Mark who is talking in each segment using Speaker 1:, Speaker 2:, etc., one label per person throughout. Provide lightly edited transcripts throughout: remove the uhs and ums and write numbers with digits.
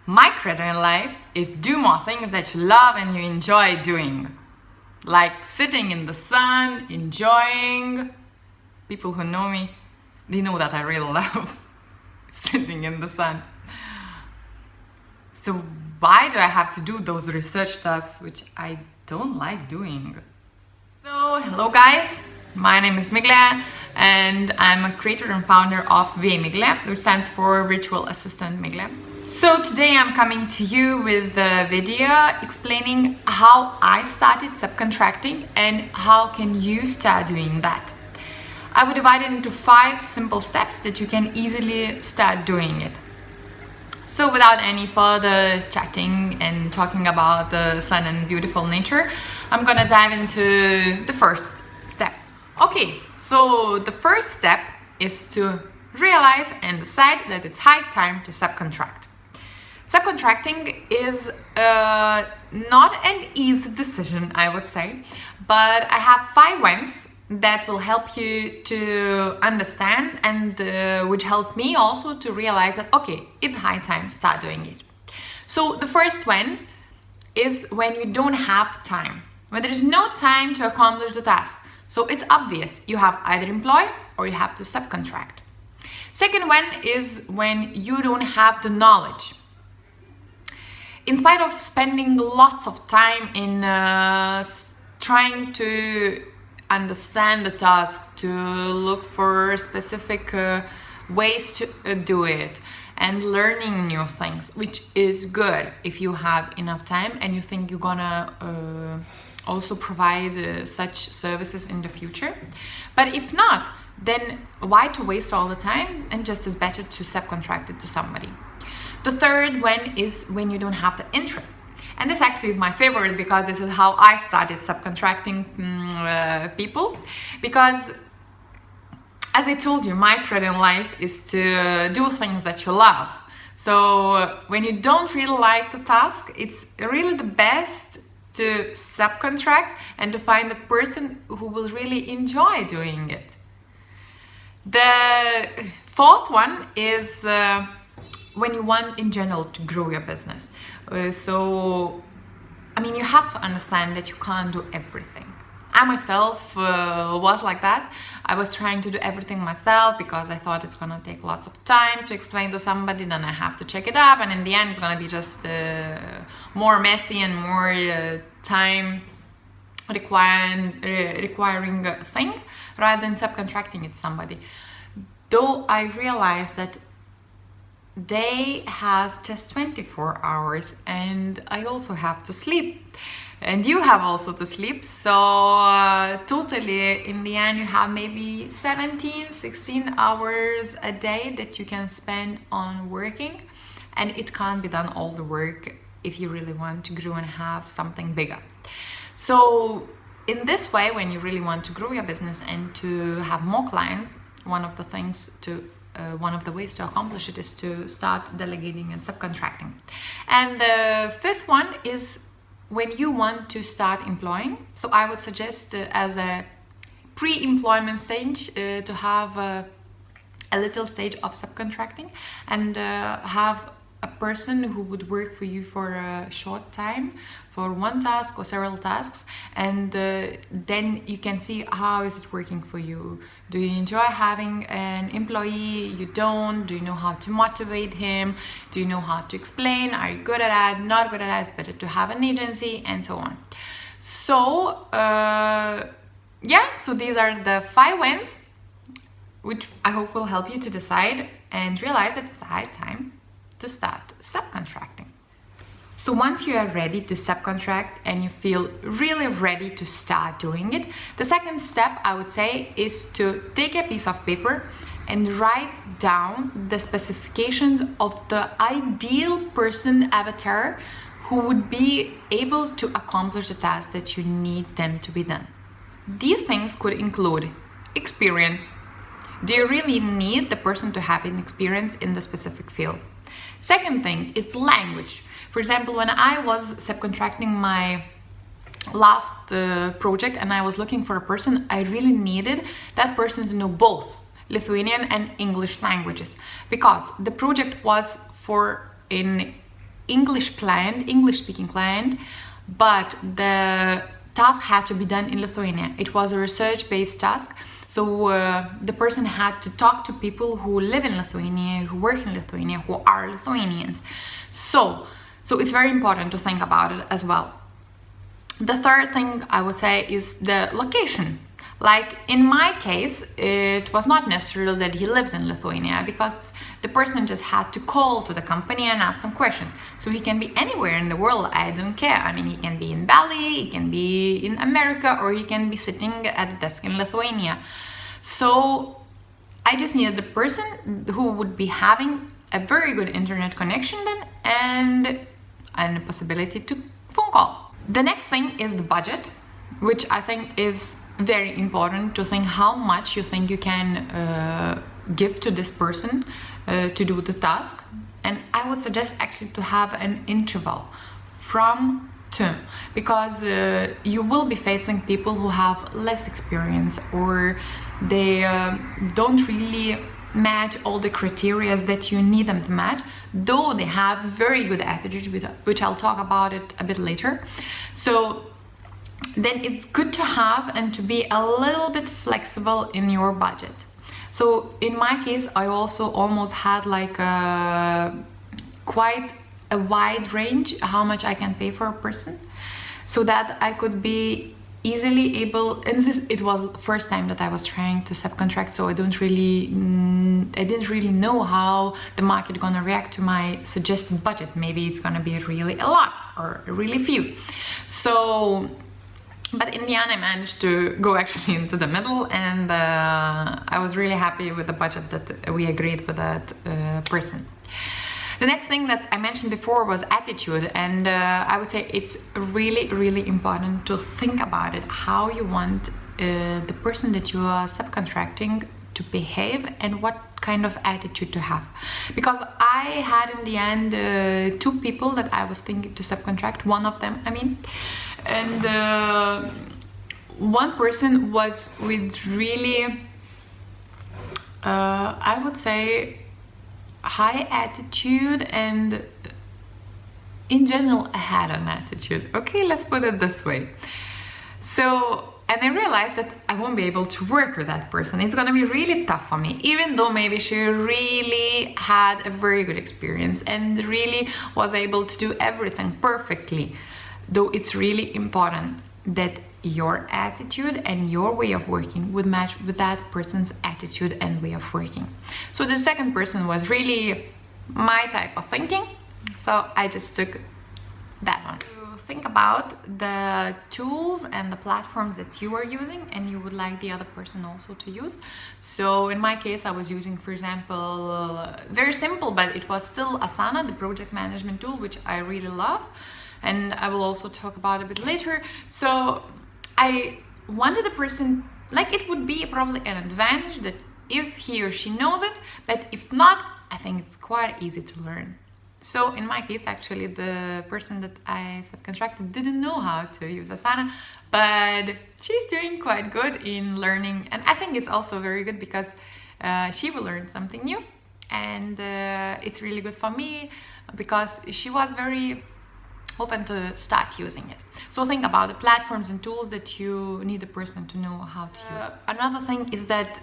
Speaker 1: My credo in life is do more things that you love and you enjoy doing. Like sitting in the sun, enjoying. People who know me, they know that I really love sitting in the sun. So why do I have to do those research tasks which I don't like doing? So hello guys, my name is Migle and I'm a creator and founder of vamigle, which stands for Virtual Assistant Migle. So today I'm coming to you with a video explaining how I started subcontracting and how can you start doing that. I would divide it into 5 simple steps that you can easily start doing it. So without any further chatting and talking about the sun and beautiful nature, I'm gonna dive into the first step. Okay, so the first step is to realize and decide that it's high time to subcontract. Subcontracting is not an easy decision, I would say, but I have 5 wins that will help you to understand and which help me also to realize that, okay, it's high time to start doing it. So the first one is when you don't have time, when there is no time to accomplish the task. So it's obvious, you have either employ or you have to subcontract. Second one is when you don't have the knowledge. In spite of spending lots of time in trying to understand the task, to look for specific ways to do it and learning new things, which is good if you have enough time and you think you're gonna also provide such services in the future. But if not, then why to waste all the time, and just as better to subcontract it to somebody. The third one is when you don't have the interest. And this actually is my favorite because this is how I started subcontracting people. Because as I told you, my credo in life is to do things that you love. So when you don't really like the task, it's really the best to subcontract and to find the person who will really enjoy doing it. The fourth one is when you want in general to grow your business. So, I mean, you have to understand that you can't do everything. I myself was like that. I was trying to do everything myself because I thought it's gonna take lots of time to explain to somebody, then I have to check it up, and in the end it's gonna be just more messy and more time requiring thing rather than subcontracting it to somebody. Though I realized that day has just 24 hours and I also have to sleep and you have also to sleep, so totally in the end you have maybe 16 hours a day that you can spend on working, and it can't be done all the work if you really want to grow and have something bigger. So in this way, when you really want to grow your business and to have more clients, one of the ways to accomplish it is to start delegating and subcontracting. And the fifth one is when you want to start employing. So I would suggest as a pre-employment stage to have a little stage of subcontracting and have a person who would work for you for a short time, for one task or several tasks, and then you can see how is it working for you. Do you enjoy having an employee? You don't? Do you know how to motivate him? Do you know how to explain? Are you good at that? Not good at that? It's better to have an agency, and so on. So yeah, so these are the 5 wins, which I hope will help you to decide and realize that it's high time to start subcontracting. So once you are ready to subcontract and you feel really ready to start doing it, the second step I would say is to take a piece of paper and write down the specifications of the ideal person avatar who would be able to accomplish the task that you need them to be done. These things could include experience. Do you really need the person to have an experience in the specific field? Second thing is language. For example, when I was subcontracting my last project and I was looking for a person, I really needed that person to know both Lithuanian and English languages, because the project was for an English client, English-speaking client, but the task had to be done in Lithuania. It was a research-based task, so the person had to talk to people who live in Lithuania, who work in Lithuania, who are Lithuanians. So it's very important to think about it as well. The third thing I would say is the location. Like in my case, it was not necessary that he lives in Lithuania, because the person just had to call to the company and ask them questions. So he can be anywhere in the world, I don't care. I mean, he can be in Bali, he can be in America, or he can be sitting at a desk in Lithuania. So I just needed the person who would be having a very good internet connection then, and the possibility to phone call. The next thing is the budget, which I think is very important to think how much you think you can give to this person to do the task. And I would suggest actually to have an interval from two, because you will be facing people who have less experience, or they don't really match all the criteria that you need them to match, though they have very good attitude, which I'll talk about it a bit later. So then it's good to have and to be a little bit flexible in your budget. So in my case, I also almost had like quite a wide range how much I can pay for a person, so that I could be easily able, and it was the first time that I was trying to subcontract, so I didn't really know how the market gonna react to my suggested budget. Maybe it's gonna be really a lot or really few. So, but in the end I managed to go actually into the middle, and I was really happy with the budget that we agreed with that person. The next thing that I mentioned before was attitude, and I would say it's really, really important to think about it, how you want the person that you are subcontracting to behave and what kind of attitude to have. Because I had in the end two people that I was thinking to subcontract, one of them, I mean, and one person was with really, I would say, high attitude, and in general I had an attitude. Okay, let's put it this way. So, and I realized that I won't be able to work with that person. It's gonna be really tough for me, even though maybe she really had a very good experience and really was able to do everything perfectly. Though it's really important that your attitude and your way of working would match with that person's attitude and way of working. So the second person was really my type of thinking, so I just took that one. Think about the tools and the platforms that you are using and you would like the other person also to use. So in my case, I was using, for example, very simple, but it was still Asana, the project management tool, which I really love, and I will also talk about it a bit later. So I wanted the person, like, it would be probably an advantage that if he or she knows it, but if not, I think it's quite easy to learn. So in my case, actually, the person that I subcontracted didn't know how to use Asana, but she's doing quite good in learning, and I think it's also very good because she will learn something new, and it's really good for me because she was very open to start using it. So think about the platforms and tools that you need a person to know how to use. Another thing is that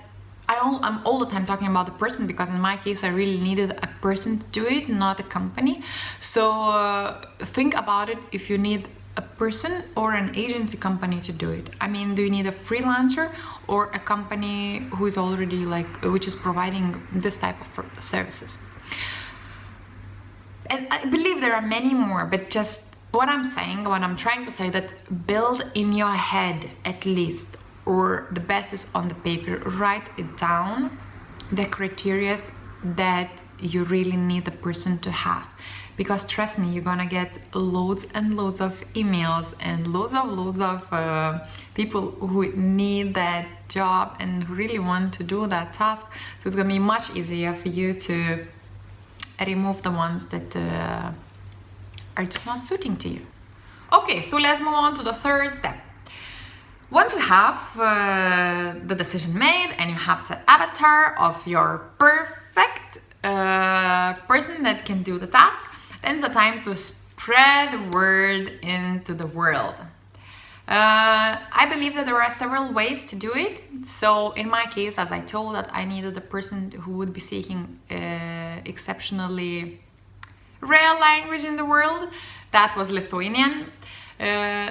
Speaker 1: I'm all the time talking about the person because in my case I really needed a person to do it, not a company. So think about it if you need a person or an agency company to do it. I mean, do you need a freelancer or a company who is already which is providing this type of services? And I believe there are many more, but just what I'm trying to say, that build in your head at least, or the best is on the paper, write it down, the criteria that you really need the person to have. Because trust me, you're gonna get loads and loads of emails and loads of people who need that job and who really want to do that task. So it's gonna be much easier for you to remove the ones that are just not suiting to you. Okay, so let's move on to the third step. Once you have the decision made and you have the avatar of your perfect person that can do the task, then it's a time to spread the word into the world. I believe that there are several ways to do it. So in my case, as I told, that I needed a person who would be speaking exceptionally rare language in the world. That was Lithuanian.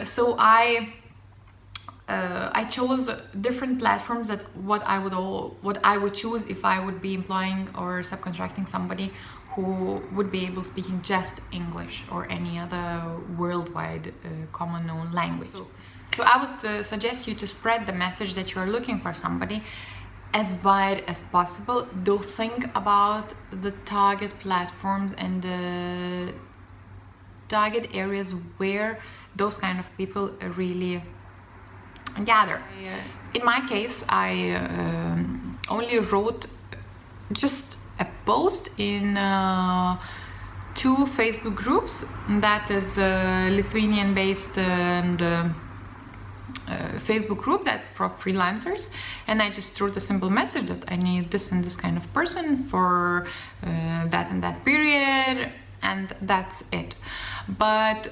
Speaker 1: So I chose different platforms that what I would choose if I would be employing or subcontracting somebody who would be able speaking just English or any other worldwide common known language. So I would suggest you to spread the message that you are looking for somebody as wide as possible. Do think about the target platforms and the target areas where those kind of people really gather. In my case, I only wrote just a post in 2 Facebook groups, that is Lithuanian based and Facebook group that's for freelancers, and I just wrote a simple message that I need this and this kind of person for that and that period, and that's it. But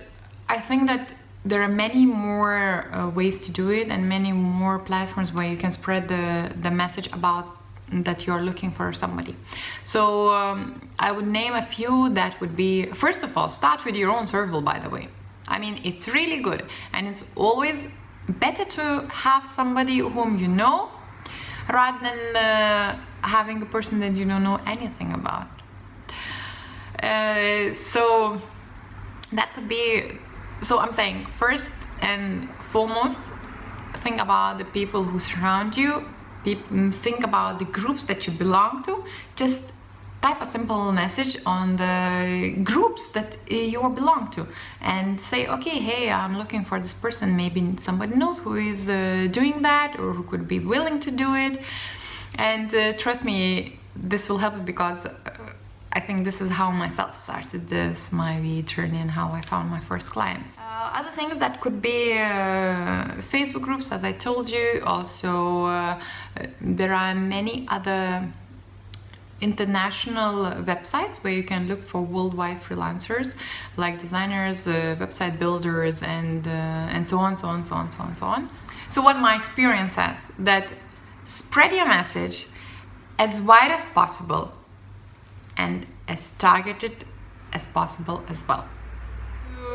Speaker 1: I think that there are many more ways to do it and many more platforms where you can spread the message about that you're looking for somebody. So I would name a few. That would be, first of all, start with your own circle, by the way. I mean, it's really good, and it's always better to have somebody whom you know rather than having a person that you don't know anything about. So that could be, so I'm saying first and foremost, think about the people who surround you, think about the groups that you belong to. Just type a simple message on the groups that you belong to and say, okay, hey, I'm looking for this person. Maybe somebody knows who is doing that or who could be willing to do it. And trust me, this will help, because I think this is how myself started my journey and how I found my first clients. Other things that could be Facebook groups, as I told you. Also, there are many other international websites where you can look for worldwide freelancers, like designers, website builders, and so on, so on, so on, so on, so on. So what my experience says, that spread your message as wide as possible and as targeted as possible as well.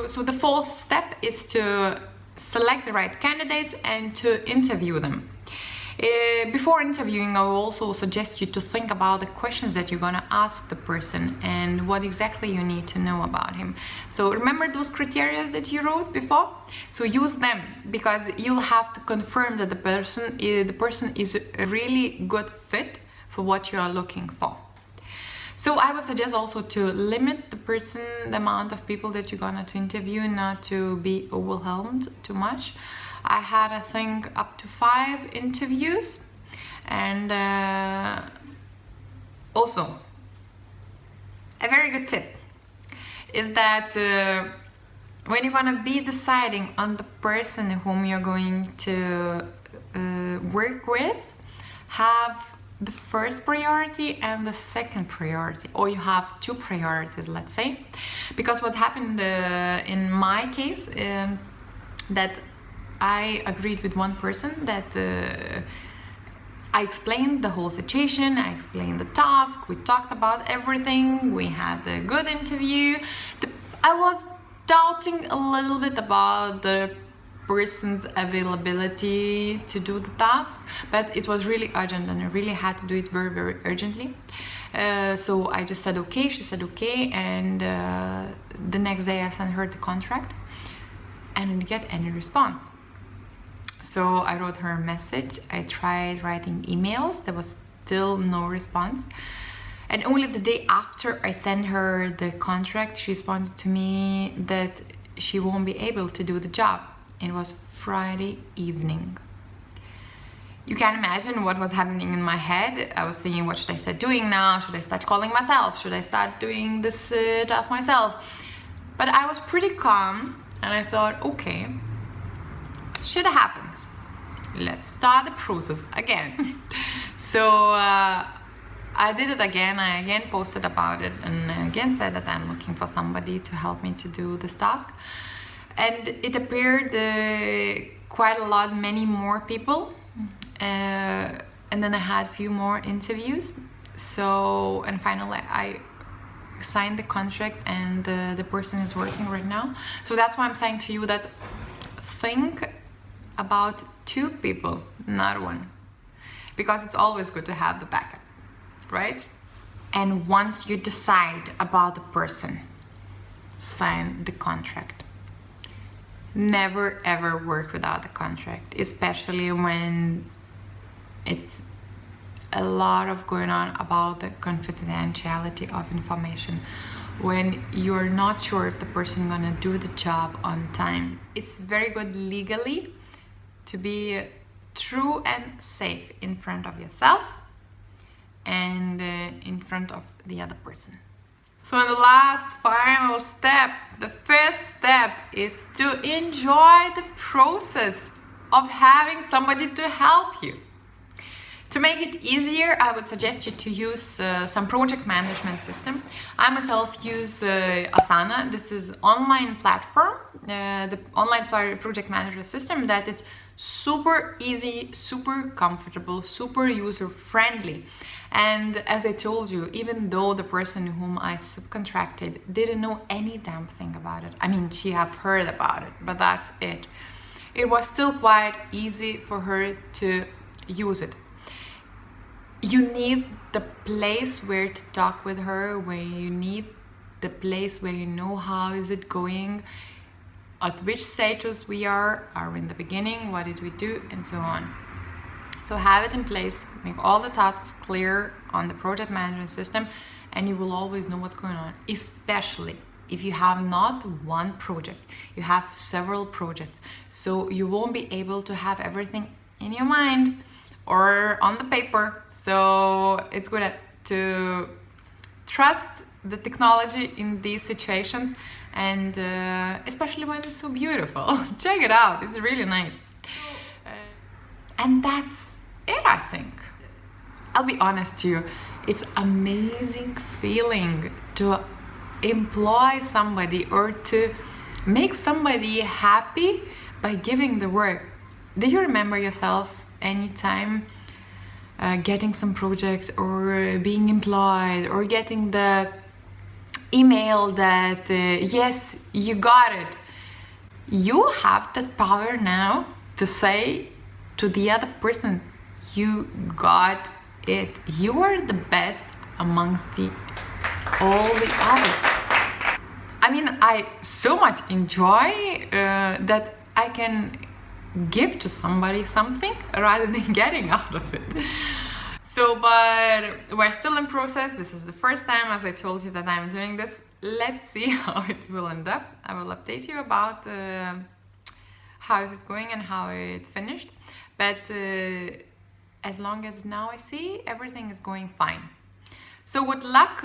Speaker 1: So the 4th step is to select the right candidates and to interview them. Before interviewing, I will also suggest you to think about the questions that you're gonna ask the person and what exactly you need to know about him. So remember those criteria that you wrote before? So use them, because you'll have to confirm that the person is a really good fit for what you are looking for. So I would suggest also to limit the amount of people that you're gonna interview, not to be overwhelmed too much. I had, I think, up to 5 interviews, and also a very good tip is that when you're gonna be deciding on the person whom you're going to work with, have the first priority and the second priority, or you have 2 priorities, let's say. Because what happened in my case, that I agreed with one person that I explained the whole situation, I explained the task, we talked about everything, we had a good interview. I was doubting a little bit about the person's availability to do the task, but it was really urgent and I really had to do it very, very urgently. So I just said okay, she said okay, and the next day I sent her the contract and didn't get any response. So I wrote her a message, I tried writing emails, there was still no response. And only the day after I sent her the contract, she responded to me that she won't be able to do the job. It was Friday evening. You can imagine what was happening in my head. I was thinking, what should I start doing now? Should I start calling myself? Should I start doing this task myself? But I was pretty calm and I thought, okay, shit happens. Let's start the process again. So I I did it again. I again posted about it and again said that I'm looking for somebody to help me to do this task. And it appeared quite a lot, many more people. And then I had a few more interviews. So, and finally I signed the contract, and the person is working right now. So that's why I'm saying to you that think about 2 people, not 1. Because it's always good to have the backup, right? And once you decide about the person, sign the contract. Never ever work without the contract, especially when it's a lot of going on about the confidentiality of information. When you're not sure if the person gonna do the job on time. It's very good legally to be true and safe in front of yourself and in front of the other person. So in the last final step, the 5th step is to enjoy the process of having somebody to help you. To make it easier, I would suggest you to use some project management system. I myself use Asana. This is online platform, the online project management system that it's super easy, super comfortable, super user-friendly. And as I told you, even though the person whom I subcontracted didn't know any damn thing about it, I mean, she have heard about it, but that's it. It was still quite easy for her to use it. You need the place where to talk with her, where you need the place where you know how is it going, at which status we are we in the beginning, what did we do, and so on. So have it in place, make all the tasks clear on the project management system, and you will always know what's going on, especially if you have not one project, you have several projects. So you won't be able to have everything in your mind or on the paper. So it's good to trust the technology in these situations, and especially when it's so beautiful. Check it out, it's really nice. And that's it, I think. I'll be honest to you, it's amazing feeling to employ somebody or to make somebody happy by giving the work. Do you remember yourself anytime getting some projects or being employed or getting the email that yes, you got it? You have that power now to say to the other person, you got it. You are the best amongst all the others. I mean, I so much enjoy that I can give to somebody something rather than getting out of it. So, but we're still in process. This is the first time, as I told you, that I'm doing this. Let's see how it will end up. I will update you about how is it going and how it finished. But as long as now I see everything is going fine. So good luck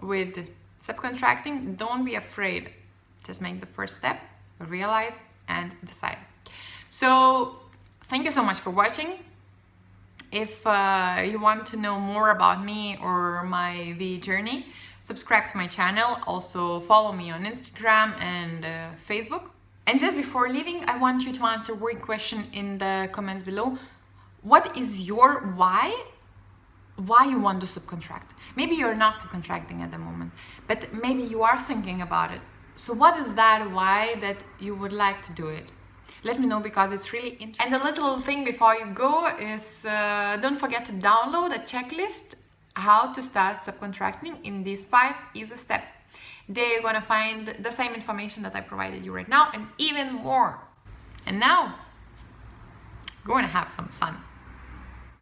Speaker 1: with subcontracting. Don't be afraid. Just make the first step, realize and decide. So thank you so much for watching. If you want to know more about me or my VA journey, subscribe to my channel. Also follow me on Instagram and Facebook. And just before leaving, I want you to answer one question in the comments below. What is your why you want to subcontract? Maybe you're not subcontracting at the moment, but maybe you are thinking about it. So what is that why that you would like to do it? Let me know, because it's really interesting. And the little thing before you go is don't forget to download a checklist how to start subcontracting in these 5 easy steps. There you're gonna find the same information that I provided you right now and even more. And now, go and have some sun.